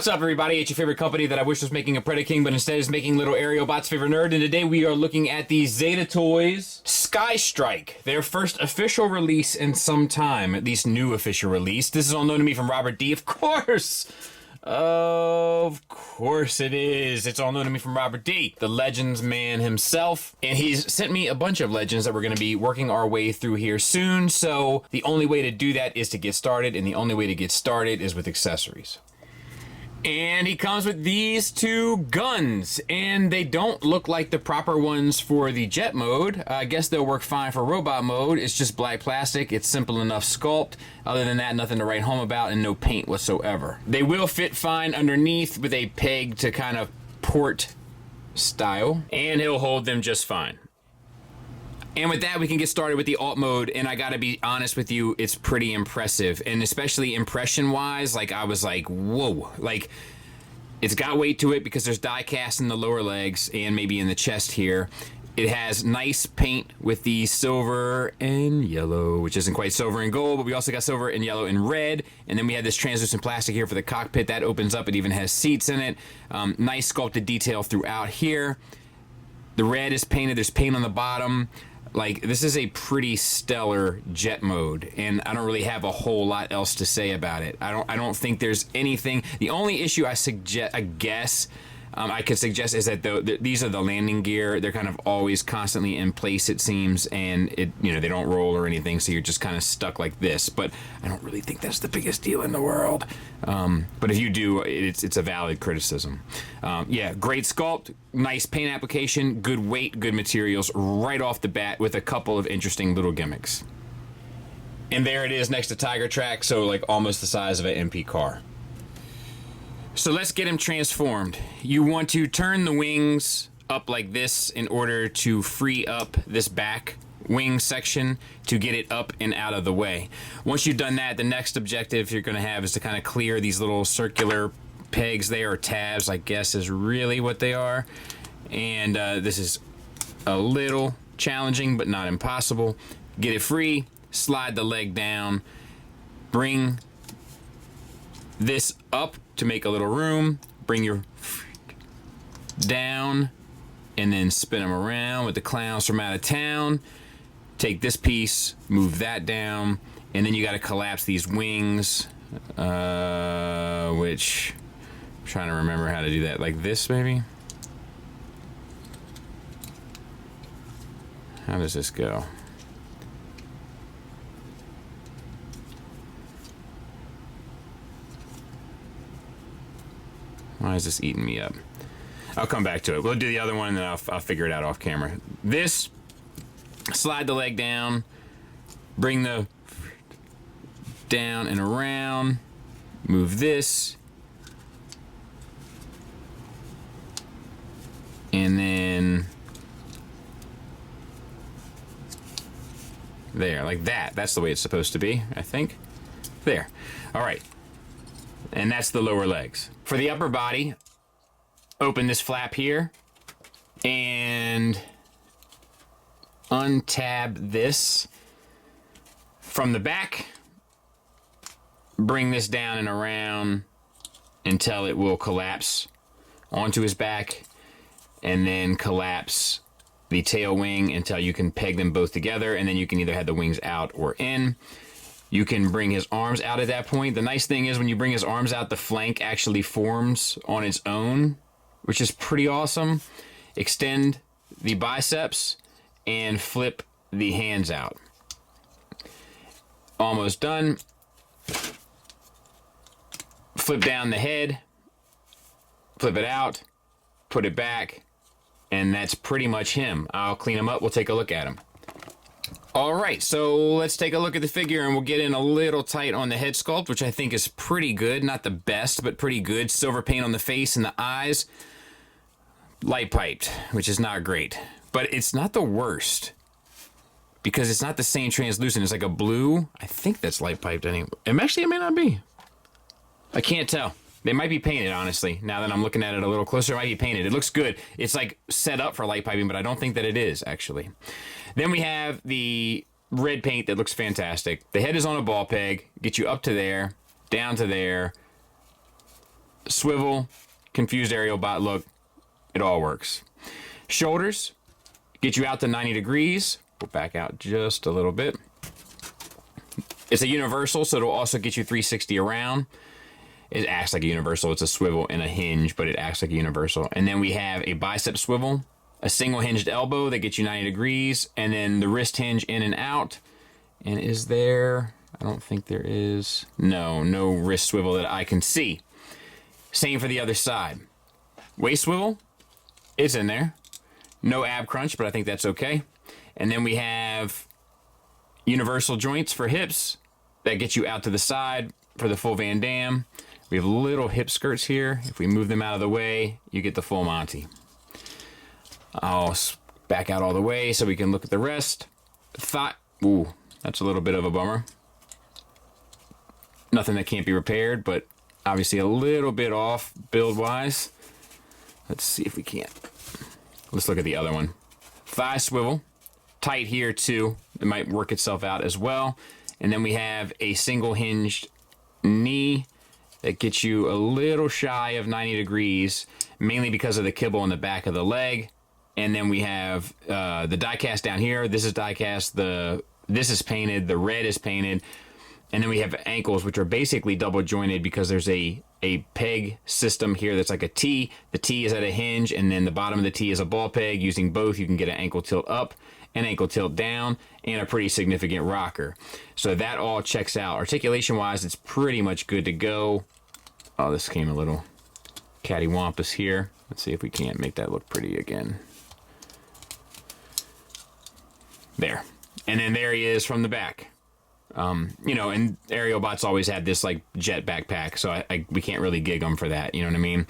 What's up, everybody? It's your favorite company that I wish was making a Predaking, but instead is making little aerial bots. Favorite nerd, and today we are looking at the Zeta Toys Sky Strike, their first official release in some time, at least new official release. This is all known to me from Robert D. Of course it is. It's all known to me from Robert D., the Legends man himself. And he's sent me a bunch of Legends that we're going to be working our way through here soon. So the only way to do that is to get started, and the only way to get started is with accessories. And he comes with these two guns, and they don't look like the proper ones for the jet mode. I guess they'll work fine for robot mode. It's just black plastic. It's simple enough sculpt. Other than that, nothing to write home about and no paint whatsoever. They will fit fine underneath with a peg to kind of port style, and he'll hold them just fine. And with that, we can get started with the alt mode, and I gotta be honest with you, it's pretty impressive. And especially impression-wise, like, I was like, whoa. Like, it's got weight to it because there's die cast in the lower legs and maybe in the chest here. It has nice paint with the silver and yellow, which isn't quite silver and gold, but we also got silver and yellow and red. And then we have this translucent plastic here for the cockpit. That opens up. It even has seats in it. Nice sculpted detail throughout here. The red is painted. There's paint on the bottom. Like, this is a pretty stellar jet mode, and I don't really have a whole lot else to say about it. I don't think there's anything. The only issue I guess I could suggest is that these are the landing gear. They're kind of always constantly in place, it seems, and they don't roll or anything, so you're just kind of stuck like this. But I don't really think that's the biggest deal in the world. But if you do, it's a valid criticism. Yeah, great sculpt, nice paint application, good weight, good materials right off the bat with a couple of interesting little gimmicks. And there it is next to Tiger Track, so like almost the size of an MP car. So let's get him transformed. You want to turn the wings up like this in order to free up this back wing section to get it up and out of the way. Once you've done that, the next objective you're going to have is to kind of clear these little circular pegs there, or tabs, I guess is really what they are. And this is a little challenging, but not impossible. Get it free, slide the leg down, bring this up to make a little room, bring your down, and then spin them around with the clowns from out of town. Take this piece, move that down, and then you got to collapse these wings, which I'm trying to remember how to do that. Like this, maybe? How does this go? Why is this eating me up? I'll come back to it. We'll do the other one, and then I'll figure it out off camera. This, slide the leg down, bring the down and around, move this, and then there, like that. That's the way it's supposed to be, I think. There. All right. And that's the lower legs. For the upper body, open this flap here and untab this from the back. Bring this down and around until it will collapse onto his back, and then collapse the tail wing until you can peg them both together, and then you can either have the wings out or in. You can bring his arms out at that point. The nice thing is when you bring his arms out, the flank actually forms on its own, which is pretty awesome. Extend the biceps and flip the hands out. Almost done. Flip down the head, flip it out, put it back, and that's pretty much him. I'll clean him up. We'll take a look at him. All right, so let's take a look at the figure, and we'll get in a little tight on the head sculpt, which I think is pretty good. Not the best, but pretty good. Silver paint on the face and the eyes. Light piped, which is not great. But it's not the worst, because it's not the same translucent. It's like a blue. I think that's light piped anyway. Actually, it may not be. I can't tell. They might be painted, honestly. Now that I'm looking at it a little closer, it might be painted. It looks good. It's like set up for light piping, but I don't think that it is, actually. Then we have the red paint that looks fantastic. The head is on a ball peg. Get you up to there, down to there, swivel, confused aerial bot look. It all works. Shoulders get you out to 90 degrees. We'll back out just a little bit. It's a universal, so it'll also get you 360 around. It acts like a universal. It's a swivel and a hinge, but it acts like a universal. And then we have a bicep swivel, a single hinged elbow that gets you 90 degrees, and then the wrist hinge in and out. And is there, I don't think there is, no wrist swivel that I can see. Same for the other side. Waist swivel, it's in there. No ab crunch, but I think that's okay. And then we have universal joints for hips that get you out to the side for the full Van Damme. We have little hip skirts here. If we move them out of the way, you get the full Monty. I'll back out all the way so we can look at the rest. Thigh, ooh, that's a little bit of a bummer. Nothing that can't be repaired, but obviously a little bit off build-wise. Let's see if we can't. Let's look at the other one. Thigh swivel, tight here too. It might work itself out as well. And then we have a single hinged knee that gets you a little shy of 90 degrees, mainly because of the kibble on the back of the leg. And then we have the die cast down here. This is die cast. This is painted. The red is painted. And then we have ankles, which are basically double jointed because there's a peg system here that's like a T. The T is at a hinge, and then the bottom of the T is a ball peg. Using both, you can get an ankle tilt up, an ankle tilt down, and a pretty significant rocker. So that all checks out. Articulation-wise, it's pretty much good to go. Oh, this came a little cattywampus here. Let's see if we can't make that look pretty again. There. And then there he is from the back. You know, and aerial bots always had this like jet backpack, so we can't really gig them for that. You know what I mean?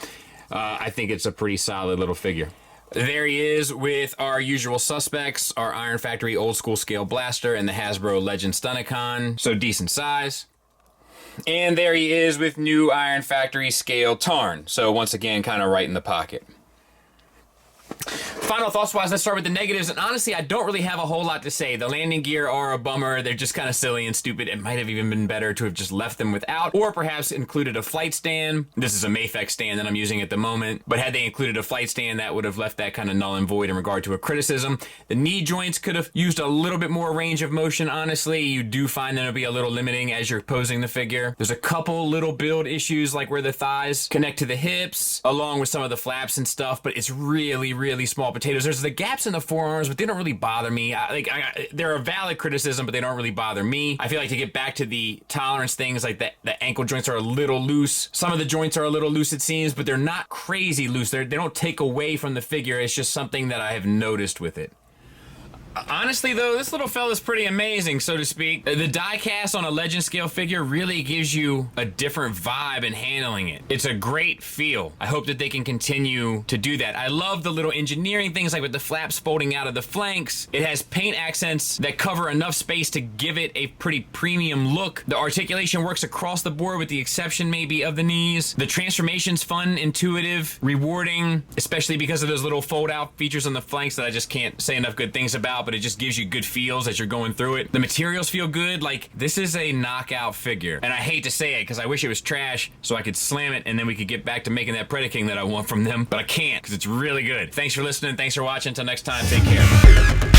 I think it's a pretty solid little figure. There he is with our usual suspects, our Iron Factory old school scale blaster and the Hasbro Legend Stunticon, so decent size. And there he is with new Iron Factory scale Tarn, so once again kind of right in the pocket. Final thoughts wise, let's start with the negatives, and honestly I don't really have a whole lot to say. The landing gear are a bummer. They're just kind of silly and stupid. It might have even been better to have just left them without, or perhaps included a flight stand. This is a Mafex stand that I'm using at the moment, but had they included a flight stand, that would have left that kind of null and void in regard to a criticism. The knee joints could have used a little bit more range of motion. Honestly, you do find them to be a little limiting as you're posing the figure. There's a couple little build issues, like where the thighs connect to the hips, along with some of the flaps and stuff, but it's really small potatoes. There's the gaps in the forearms, but they don't really bother me. They're a valid criticism, but they don't really bother me. I feel like to get back to the tolerance things, like the ankle joints are a little loose. Some of the joints are a little loose, it seems, but they're not crazy loose. They don't take away from the figure. It's just something that I have noticed with it. Honestly, though, this little fella's pretty amazing, so to speak. The die cast on a Legend scale figure really gives you a different vibe in handling it. It's a great feel. I hope that they can continue to do that. I love the little engineering things, like with the flaps folding out of the flanks. It has paint accents that cover enough space to give it a pretty premium look. The articulation works across the board, with the exception maybe of the knees. The transformation's fun, intuitive, rewarding, especially because of those little fold-out features on the flanks that I just can't say enough good things about, but it just gives you good feels as you're going through it. The materials feel good. Like, this is a knockout figure. And I hate to say it because I wish it was trash so I could slam it and then we could get back to making that Predaking that I want from them, but I can't because it's really good. Thanks for listening. Thanks for watching. Until next time, take care.